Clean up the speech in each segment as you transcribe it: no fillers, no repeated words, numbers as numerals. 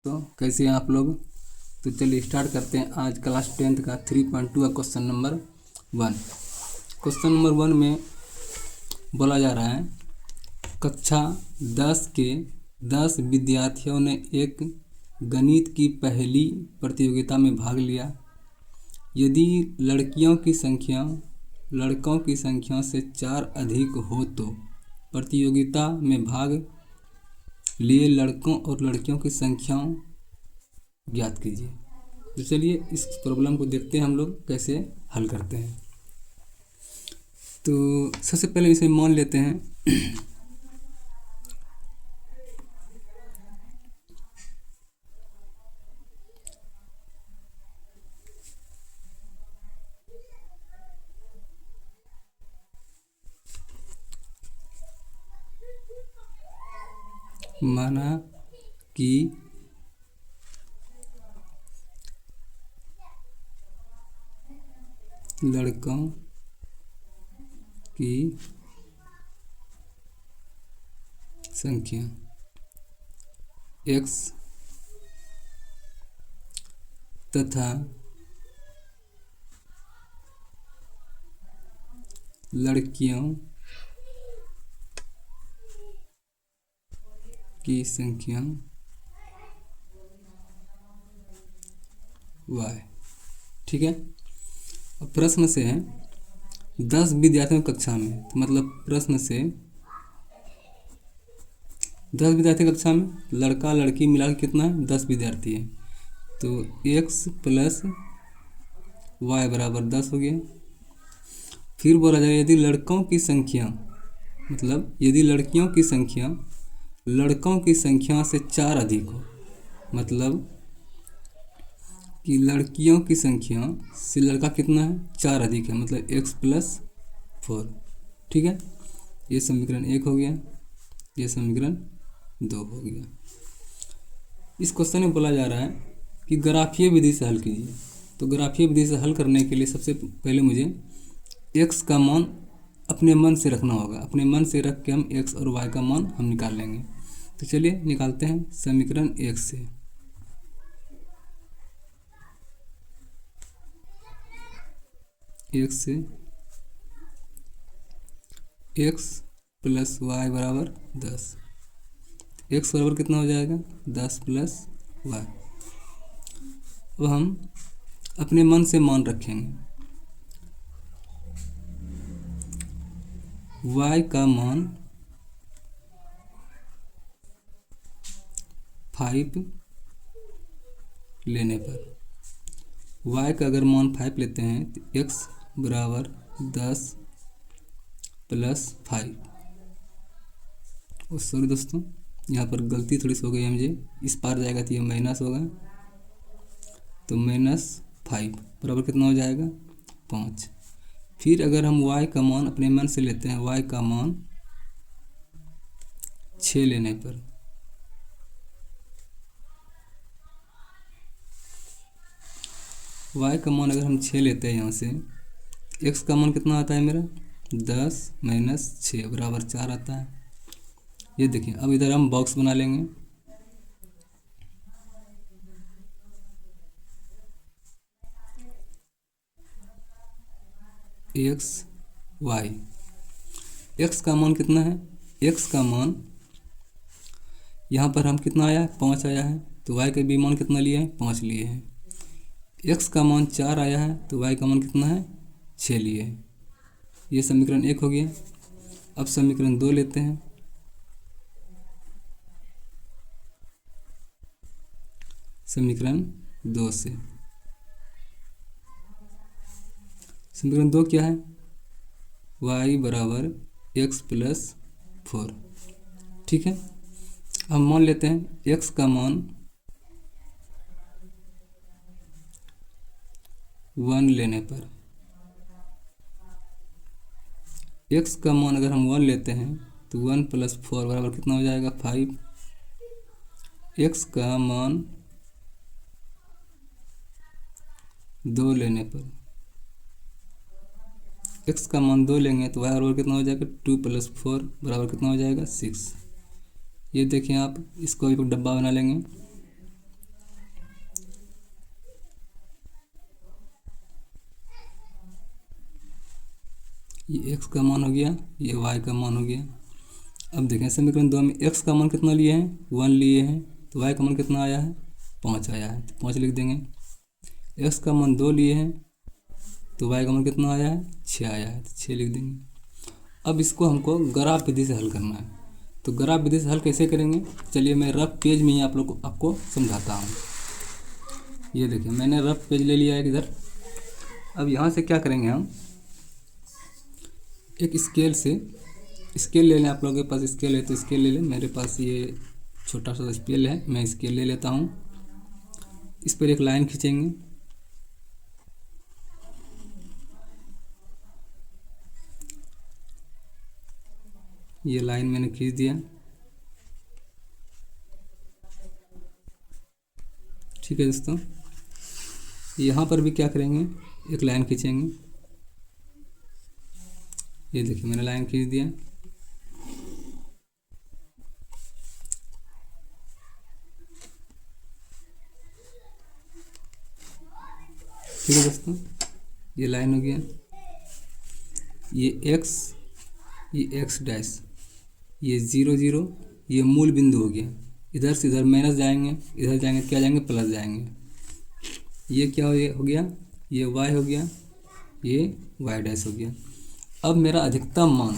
तो कैसे हैं आप लोग। तो चलिए स्टार्ट करते हैं आज क्लास 10th का 3.2 का क्वेश्चन नंबर 1। क्वेश्चन नंबर 1 में बोला जा रहा है कक्षा 10 के 10 विद्यार्थियों ने एक गणित की पहेली प्रतियोगिता में भाग लिया। यदि लड़कियों की संख्या लड़कों की संख्या से 4 अधिक हो तो प्रतियोगिता में भाग लिए लड़कों और लड़कियों की संख्याओं ज्ञात कीजिए। तो चलिए इस प्रॉब्लम को देखते हैं हम लोग कैसे हल करते हैं। तो सबसे पहले इसे मान लेते हैं माना कि लड़कों की संख्या x तथा लड़कियों की संख्या y। ठीक है। अब प्रश्न से है 10 विद्यार्थियों कक्षा में, तो मतलब प्रश्न से 10 विद्यार्थी कक्षा में, लड़का लड़की मिला के कितना है 10 विद्यार्थी है, तो x प्लस y बराबर 10 हो गया। फिर बोला जाए यदि लड़कों की संख्या मतलब यदि लड़कियों की संख्या लड़कों की संख्या से 4 अधिक हो, मतलब कि लड़कियों की संख्या से लड़का कितना है 4 अधिक है, मतलब x प्लस 4। ठीक है। ये समीकरण 1 हो गया, ये समीकरण 2 हो गया। इस क्वेश्चन में बोला जा रहा है कि ग्राफीय विधि से हल कीजिए। तो ग्राफीय विधि से हल करने के लिए सबसे पहले मुझे x का मान अपने मन से रखना होगा। अपने मन से रख के हम x और y का मान हम निकाल लेंगे। तो चलिए निकालते हैं समीकरण 1 से। x प्लस वाई बराबर 10। x बराबर कितना हो जाएगा 10 प्लस वाई। अब हम अपने मन से मान रखेंगे। y का मान 5 लेने पर, y का अगर मान 5 लेते हैं तो x बराबर 10 प्लस 5। और सॉरी दोस्तों, यहाँ पर गलती थोड़ी सी हो गई है मुझे, इस पार जाएगा तो ये माइनस होगा, तो -5 बराबर कितना हो जाएगा 5। फिर अगर हम y का मान अपने मन से लेते हैं, y का मान 6 लेने पर, y का मान अगर हम 6 लेते हैं यहाँ से, x का मान कितना आता है मेरा 10 माइनस 6 बराबर 4 आता है। ये देखिए, अब इधर हम बॉक्स बना लेंगे। x का मान कितना है, x का मान यहाँ पर हम कितना आया 5 आया है, तो y का भी मान कितना लिया है 5 लिए हैं। x का मान 4 आया है, तो y का मान कितना है 6 लिए है। ये समीकरण 1 हो गया। अब समीकरण 2 लेते हैं। समीकरण 2 से समीकरण 2 क्या है, y बराबर x प्लस 4। ठीक है। हम मान लेते हैं x का मान 1 लेने पर, x का मान अगर हम 1 लेते हैं तो 1 प्लस 4 बराबर कितना हो जाएगा 5। x का मान 2 लेने पर, x का मान 2 लेंगे तो y बराबर कितना हो जाएगा 2 प्लस 4 बराबर कितना हो जाएगा 6। ये देखिए आप इसको एक डब्बा बना लेंगे। ये x का मान हो गया, ये y का मान हो गया। अब देखें समीकरण 2 में x का मान कितना लिए हैं, 1 लिए हैं, तो y का मान कितना आया है, 5 आया है, तो 5 लिख देंगे। x का मान 2 लिए हैं, तो y का मान कितना आया है, 6 आया है, तो 6 लिख देंगे। अब इसको हमको ग्राफ विधि से हल करना है, तो ग्राफ विधि से हल कैसे करेंगे, चलिए मैं रफ पेज में ही आपको समझाता हूँ। ये देखिए मैंने रफ पेज ले लिया है इधर। अब यहाँ से क्या करेंगे, हम एक स्केल ले लें। आप लोगों के पास स्केल है तो स्केल ले लें, मेरे पास ये छोटा सा स्केल है, मैं स्केल ले लेता हूँ। इस पर एक लाइन खींचेंगे, ये लाइन मैंने खींच दिया, ठीक है दोस्तों। यहाँ पर भी क्या करेंगे, एक लाइन खींचेंगे, ये देखिए मैंने लाइन खींच दिया। ठीक है दोस्तों, ये लाइन हो गया, ये x डैश, ये 0 0, ये मूल बिंदु हो गया। इधर से इधर माइनस जाएंगे, इधर जाएंगे क्या जाएंगे, प्लस जाएंगे। ये क्या हो गया, ये y हो गया, ये y डैश हो गया। अब मेरा अधिकतम मान,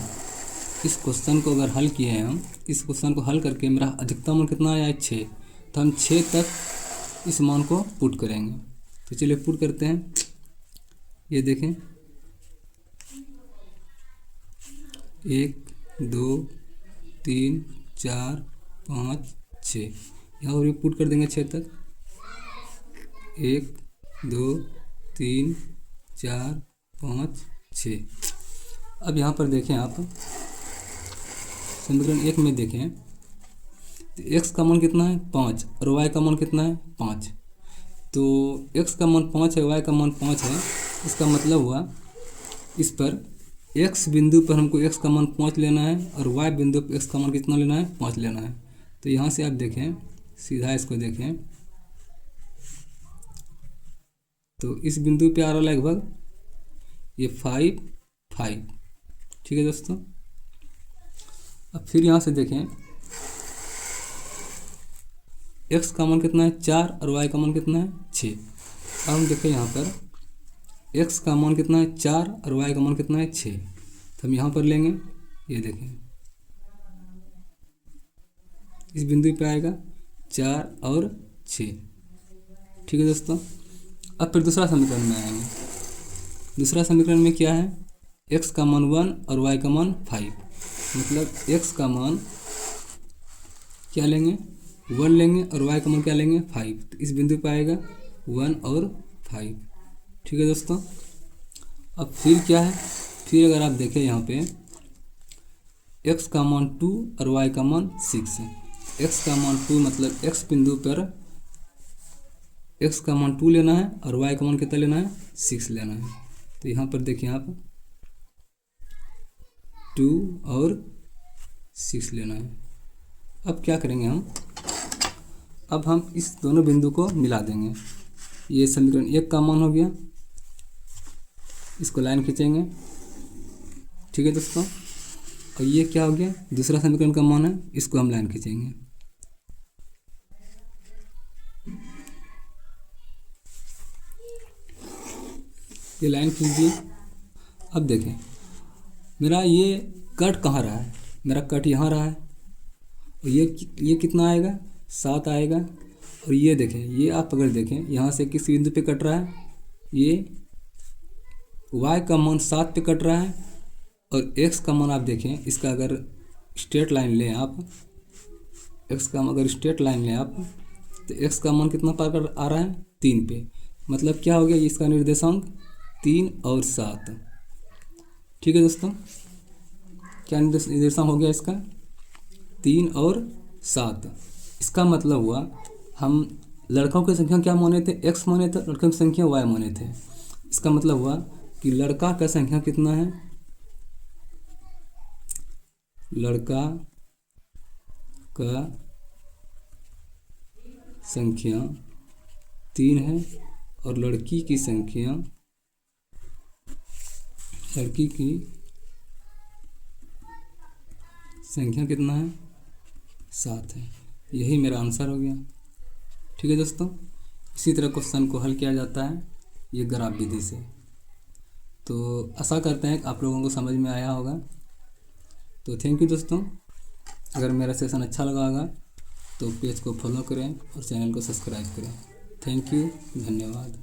इस क्वेश्चन को अगर हल किए हैं हम, इस क्वेश्चन को हल करके मेरा अधिकतम मान कितना आया है, 6, तो हम 6 तक इस मान को पुट करेंगे। तो चलिए पुट करते हैं। ये देखें 1 2 3 4 5 6, यहाँ पर भी पुट कर देंगे 6 तक। 1 2 3 4 5 6। अब यहाँ पर देखें आप समीकरण 1 में देखें तो x का मान कितना है, 5, और y का मान कितना है, 5। तो x का मान 5 है, y का मान 5 है, इसका मतलब हुआ इस पर x बिंदु पर हमको x का मान 5 लेना है, और y बिंदु पर x का मान कितना लेना है, 5 लेना है। तो यहाँ से आप देखें, सीधा इसको देखें तो इस बिंदु पे आ रहा लगभग ये 5 5। ठीक है दोस्तों। अब फिर यहाँ से देखें x का मान कितना है, 4, और y का मान कितना है, 6। अब हम देखें यहाँ पर x का मान कितना है, 4, और y का मान कितना है, 6। तो हम यहाँ पर लेंगे, ये देखें इस बिंदु पे आएगा 4 और 6। ठीक है दोस्तों। अब फिर दूसरा समीकरण में आएंगे। दूसरा समीकरण में क्या है, x का मान 1 और y का मान 5, मतलब x का मान क्या लेंगे, 1 लेंगे, और y का मान क्या लेंगे, 5। तो इस बिंदु पर आएगा 1 और 5। ठीक है दोस्तों। अब फिर क्या है, फिर अगर आप देखें यहाँ पे x का मान 2 और y का मान 6 है। x का मान 2 मतलब x बिंदु पर x का मान 2 लेना है, और y का मान कितना लेना है, 6 लेना है। तो यहाँ पर देखिए आप 2 और 6 लेना है। अब क्या करेंगे हम, अब हम इस दोनों बिंदु को मिला देंगे। ये समीकरण 1 का मान हो गया, इसको लाइन खींचेंगे। ठीक है दोस्तों। और ये क्या हो गया, दूसरा समीकरण का मान है, इसको हम लाइन खींचेंगे। ये लाइन खींच दिए। अब देखें मेरा ये कट कहाँ रहा है, मेरा कट यहाँ रहा है, और ये कितना आएगा, 7 आएगा। और ये देखें, ये आप अगर देखें यहाँ से किस बिंदु पे कट रहा है, ये y का मान 7 पे कट रहा है, और x का मान आप देखें, इसका अगर स्ट्रेट लाइन लें आप, x का अगर स्ट्रेट लाइन लें आप, तो x का मान कितना पार कर आ रहा है, 3 पे। मतलब क्या हो गया, इसका निर्देशांक 3 और 7। ठीक है दोस्तों, क्या निर्देशांक हो गया इसका, 3 और 7। इसका मतलब हुआ हम लड़कों की संख्या क्या माने थे, x माने थे, लड़कों की संख्या y माने थे। इसका मतलब हुआ कि लड़का का संख्या कितना है, लड़का का संख्या 3 है, और लड़की की संख्या कितना है 7 है। यही मेरा आंसर हो गया। ठीक है दोस्तों, इसी तरह क्वेश्चन को हल किया जाता है ये ग्राफ विधि से। तो आशा करते हैं कि आप लोगों को समझ में आया होगा। तो थैंक यू दोस्तों। अगर मेरा सेशन अच्छा लगा होगा तो पेज को फॉलो करें और चैनल को सब्सक्राइब करें। थैंक यू, धन्यवाद।